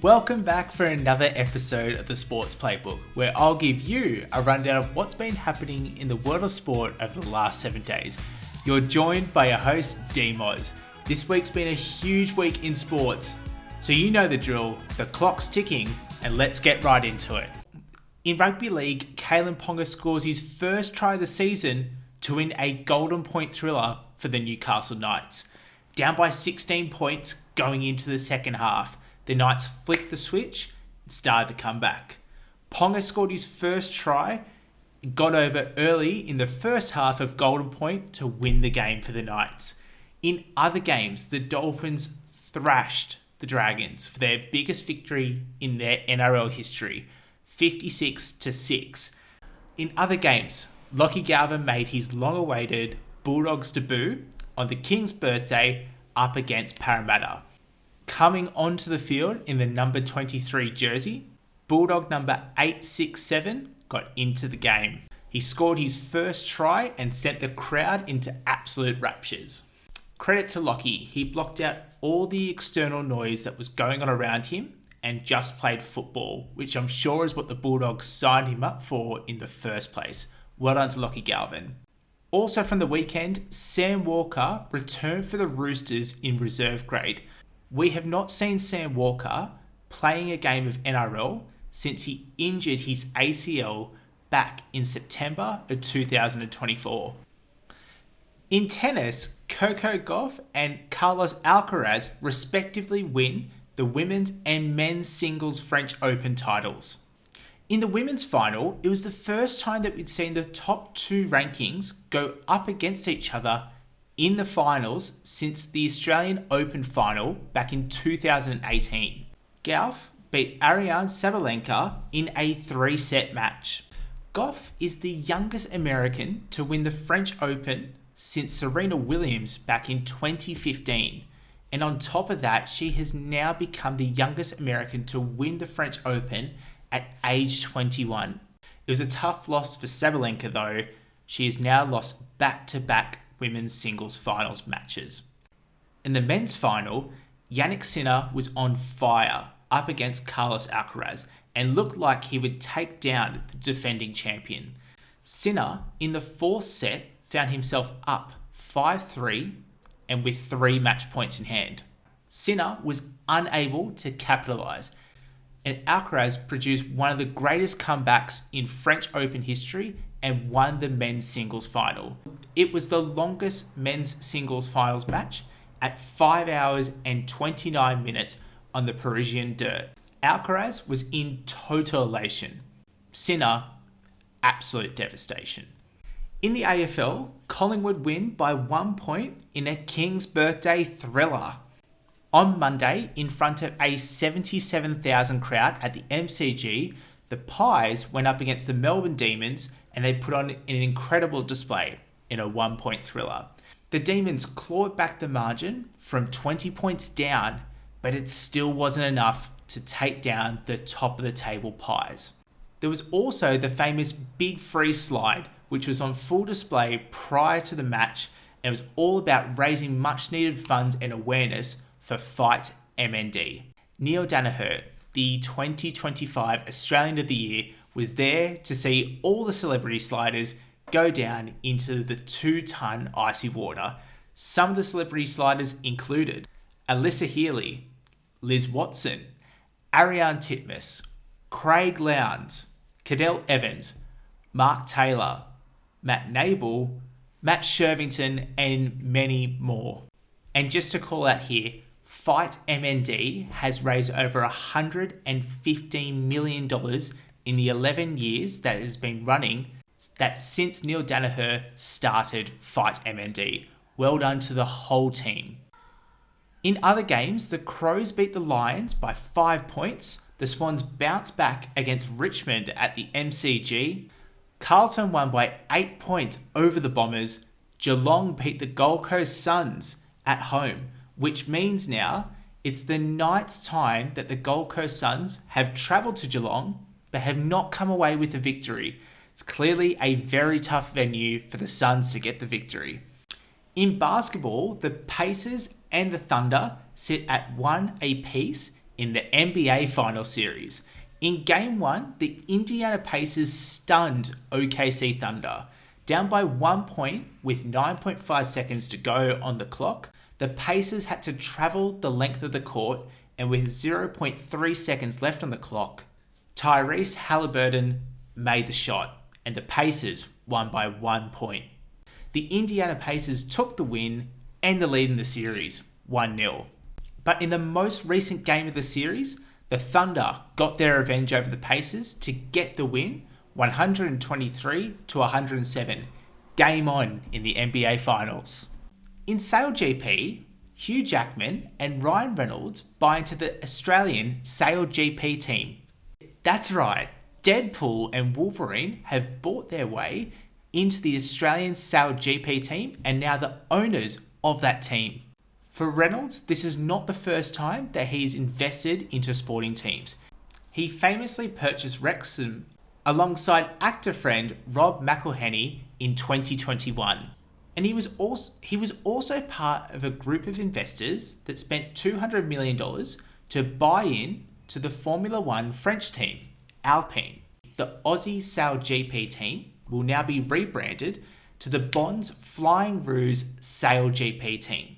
Welcome back for another episode of the Sports Playbook, where I'll give you a rundown of what's been happening in the world of sport over the last 7 days. You're joined by your host, D-Moz. This week's been a huge week in sports, so you know the drill, the clock's ticking, and let's get right into it. In Rugby League, Kalyn Ponga scores his first try of the season to win a golden point thriller for the Newcastle Knights. Down by 16 points going into the second half, the Knights flicked the switch and started the comeback. Ponga scored his first try and got over early in the first half of golden point to win the game for the Knights. In other games, the Dolphins thrashed the Dragons for their biggest victory in their NRL history, 56-6. In other games, Lachie Gauff made his long-awaited Bulldogs debut on the King's birthday up against Parramatta. Coming onto the field in the number 23 jersey, Bulldog number 867 got into the game. He scored his first try and sent the crowd into absolute raptures. Credit to Lachie, he blocked out all the external noise that was going on around him and just played football, which I'm sure is what the Bulldogs signed him up for in the first place. Well done to Lachie Gauff. Also from the weekend, Sam Walker returned for the Roosters in reserve grade. We have not seen Sam Walker playing a game of NRL since he injured his ACL back in September of 2024. In tennis, Coco Gauff and Carlos Alcaraz respectively win the women's and men's singles French Open titles. In the women's final, it was the first time that we'd seen the top two rankings go up against each other in the finals since the Australian Open final back in 2018. Gauff beat Ariane Sabalenka in a 3-set match. Gauff is the youngest American to win the French Open since Serena Williams back in 2015. And on top of that, she has now become the youngest American to win the French Open at age 21. It was a tough loss for Sabalenka though. She has now lost back-to-back women's singles finals matches. In the men's final, Jannik Sinner was on fire up against Carlos Alcaraz and looked like he would take down the defending champion. Sinner, in the fourth set, found himself up 5-3 and with 3 match points in hand. Sinner was unable to capitalise, and Alcaraz produced one of the greatest comebacks in French Open history and won the men's singles final. It was the longest men's singles finals match at 5 hours and 29 minutes on the Parisian dirt. Alcaraz was in total elation. Sinner, absolute devastation. In the AFL, Collingwood win by 1 point in a King's birthday thriller. On Monday, in front of a 77,000 crowd at the MCG, the Pies went up against the Melbourne Demons and they put on an incredible display in a 1-point thriller. The Demons clawed back the margin from 20 points down, but it still wasn't enough to take down the top of the table Pies. There was also the famous Big Free slide, which was on full display prior to the match, and it was all about raising much needed funds and awareness for Fight MND. Neil Danaher, the 2025 Australian of the Year, was there to see all the celebrity sliders go down into the 2-ton icy water. Some of the celebrity sliders included Alyssa Healy, Liz Watson, Ariane Titmus, Craig Lowndes, Cadell Evans, Mark Taylor, Matt Nable, Matt Shervington, and many more. And just to call out here, Fight MND has raised over $115 million in the 11 years that it has been running, that since Neil Danaher started Fight MND. Well done to the whole team. In other games, the Crows beat the Lions by 5 points. The Swans bounced back against Richmond at the MCG. Carlton won by 8 points over the Bombers. Geelong beat the Gold Coast Suns at home, which means now it's the 9th time that the Gold Coast Suns have travelled to Geelong but have not come away with a victory. It's clearly a very tough venue for the Suns to get the victory. In basketball, the Pacers and the Thunder sit at 1 apiece in the NBA Final Series. In Game 1, the Indiana Pacers stunned OKC Thunder. Down by 1 point with 9.5 seconds to go on the clock, the Pacers had to travel the length of the court, and with 0.3 seconds left on the clock, Tyrese Halliburton made the shot, and the Pacers won by 1 point. The Indiana Pacers took the win and the lead in the series, 1-0. But in the most recent game of the series, the Thunder got their revenge over the Pacers to get the win, 123-107. Game on in the NBA Finals. In SailGP, Hugh Jackman and Ryan Reynolds buy into the Australian SailGP team. That's right, Deadpool and Wolverine have bought their way into the Australian SailGP team and now the owners of that team. For Reynolds, this is not the first time that he's invested into sporting teams. He famously purchased Wrexham alongside actor friend Rob McElhenney in 2021. And he was also part of a group of investors that spent $200 million to buy in to the Formula One French team, Alpine. The Aussie SailGP team will now be rebranded to the Bonds Flying Roos SailGP team.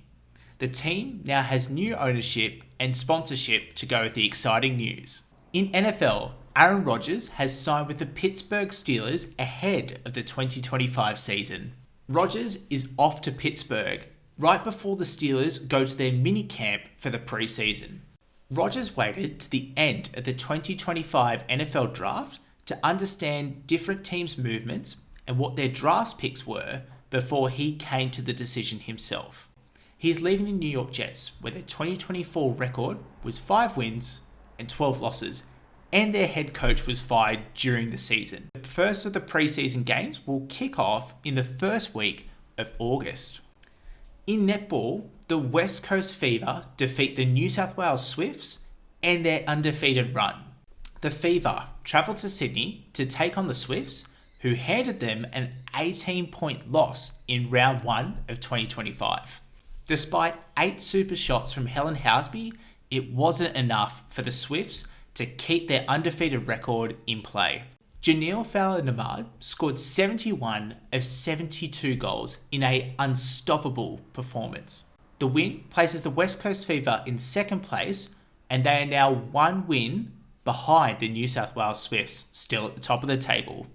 The team now has new ownership and sponsorship to go with the exciting news. In NFL, Aaron Rodgers has signed with the Pittsburgh Steelers ahead of the 2025 season. Rodgers is off to Pittsburgh right before the Steelers go to their mini camp for the preseason. Rodgers waited to the end of the 2025 NFL draft to understand different teams' movements and what their draft picks were before he came to the decision himself. He's leaving the New York Jets, where their 2024 record was 5 wins and 12 losses, and their head coach was fired during the season. The first of the preseason games will kick off in the first week of August. In netball, the West Coast Fever defeat the New South Wales Swifts and their undefeated run. The Fever travelled to Sydney to take on the Swifts, who handed them an 18-point loss in round 1 of 2025. Despite 8 super shots from Helen Housby, it wasn't enough for the Swifts to keep their undefeated record in play. Janelle Fowler-Namard scored 71 of 72 goals in an unstoppable performance. The win places the West Coast Fever in second place, and they are now 1 win behind the New South Wales Swifts, still at the top of the table.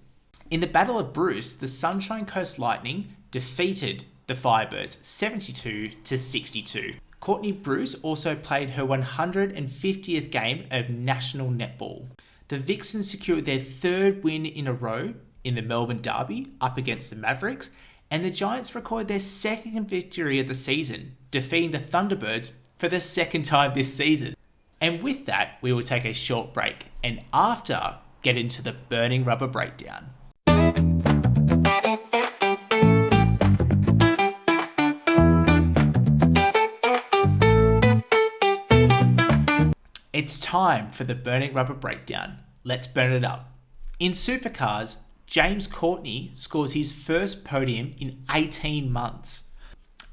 In the Battle of Bruce, the Sunshine Coast Lightning defeated the Firebirds 72-62. Courtney Bruce also played her 150th game of national netball. The Vixens secured their 3rd win in a row in the Melbourne Derby up against the Mavericks, and the Giants recorded their 2nd victory of the season, defeating the Thunderbirds for the 2nd time this season. And with that, we will take a short break, and after, get into the Burning Rubber Breakdown. It's time for the Burning Rubber Breakdown. Let's burn it up. In Supercars, James Courtney scores his first podium in 18 months.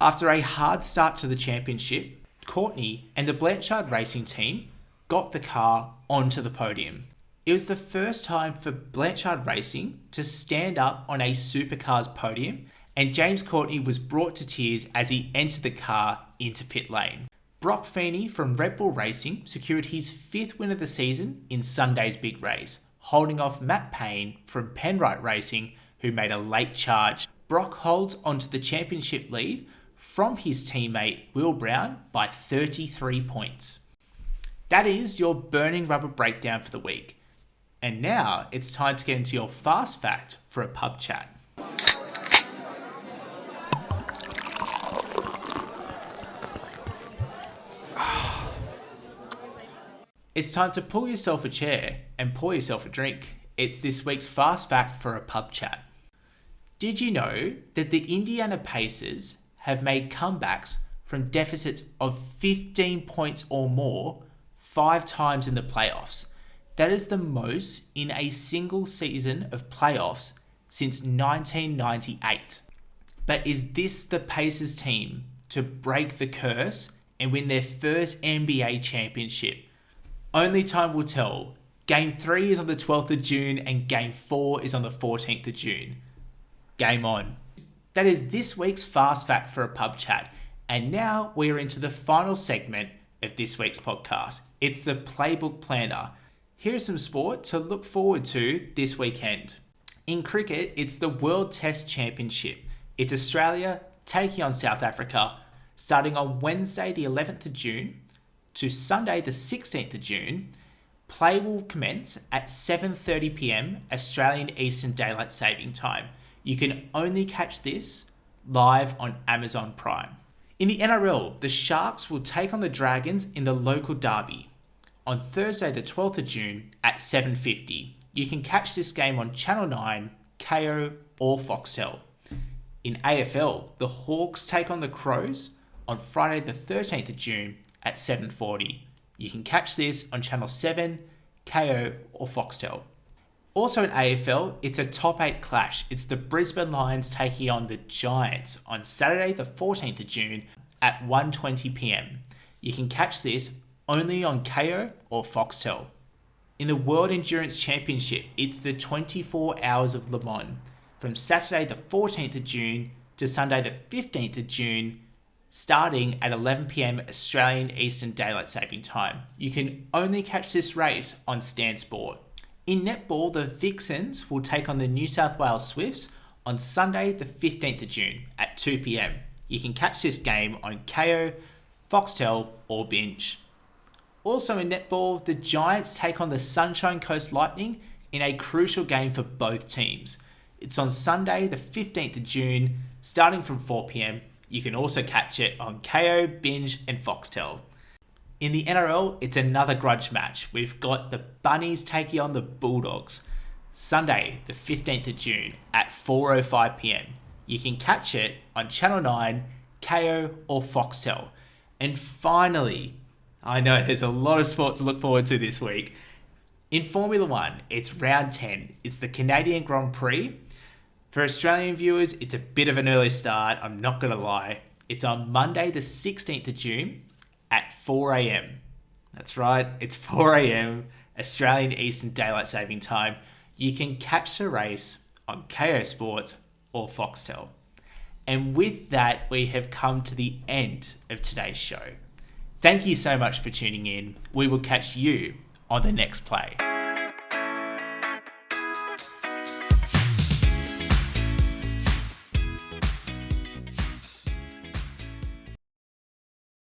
After a hard start to the championship, Courtney and the Blanchard Racing team got the car onto the podium. It was the first time for Blanchard Racing to stand up on a Supercars podium, and James Courtney was brought to tears as he entered the car into pit lane. Brock Feeney from Red Bull Racing secured his 5th win of the season in Sunday's big race, holding off Matt Payne from Penrite Racing, who made a late charge. Brock holds onto the championship lead from his teammate Will Brown by 33 points. That is your Burning Rubber Breakdown for the week. And now it's time to get into your fast fact for a pub chat. It's time to pull yourself a chair and pour yourself a drink. It's this week's fast fact for a pub chat. Did you know that the Indiana Pacers have made comebacks from deficits of 15 points or more 5 times in the playoffs? That is the most in a single season of playoffs since 1998. But is this the Pacers team to break the curse and win their first NBA championship? Only time will tell. Game 3 is on the 12th of June and Game 4 is on the 14th of June. Game on. That is this week's Fast Fact for a Pub Chat. And now we are into the final segment of this week's podcast. It's the Playbook Planner. Here is some sport to look forward to this weekend. In cricket, it's the World Test Championship. It's Australia taking on South Africa, starting on Wednesday the 11th of June to Sunday the 16th of June. Play will commence at 7:30 p.m. Australian Eastern Daylight Saving Time. You can only catch this live on Amazon Prime. In the NRL, the Sharks will take on the Dragons in the local derby on Thursday the 12th of June at 7:50. You can catch this game on Channel 9, KO or Foxtel. In AFL, the Hawks take on the Crows on Friday the 13th of June at 7:40. You can catch this on Channel 7, KO or Foxtel. Also in AFL, it's a top 8 clash. It's the Brisbane Lions taking on the Giants on Saturday the 14th of June at 1:20 p.m. You can catch this only on KO or Foxtel. In the World Endurance Championship, it's the 24 Hours of Le Mans from Saturday the 14th of June to Sunday the 15th of June, starting at 11 p.m. Australian Eastern Daylight Saving Time. You can only catch this race on Stan Sport. In netball, the Vixens will take on the New South Wales Swifts on Sunday the 15th of June at 2 p.m. You can catch this game on KO, Foxtel or Binge. Also in netball, the Giants take on the Sunshine Coast Lightning in a crucial game for both teams. It's on Sunday the 15th of June, starting from 4 p.m. You can also catch it on KO, Binge and Foxtel. In the NRL, it's another grudge match. We've got the Bunnies taking on the Bulldogs. Sunday, the 15th of June at 4:05 p.m. You can catch it on Channel 9, KO or Foxtel. And finally, I know there's a lot of sport to look forward to this week. In Formula 1, it's round 10. It's the Canadian Grand Prix. For Australian viewers, it's a bit of an early start, I'm not going to lie. It's on Monday the 16th of June at 4 a.m. That's right, it's 4 a.m. Australian Eastern Daylight Saving Time. You can catch the race on KO Sports or Foxtel. And with that, we have come to the end of today's show. Thank you so much for tuning in. We will catch you on the next play.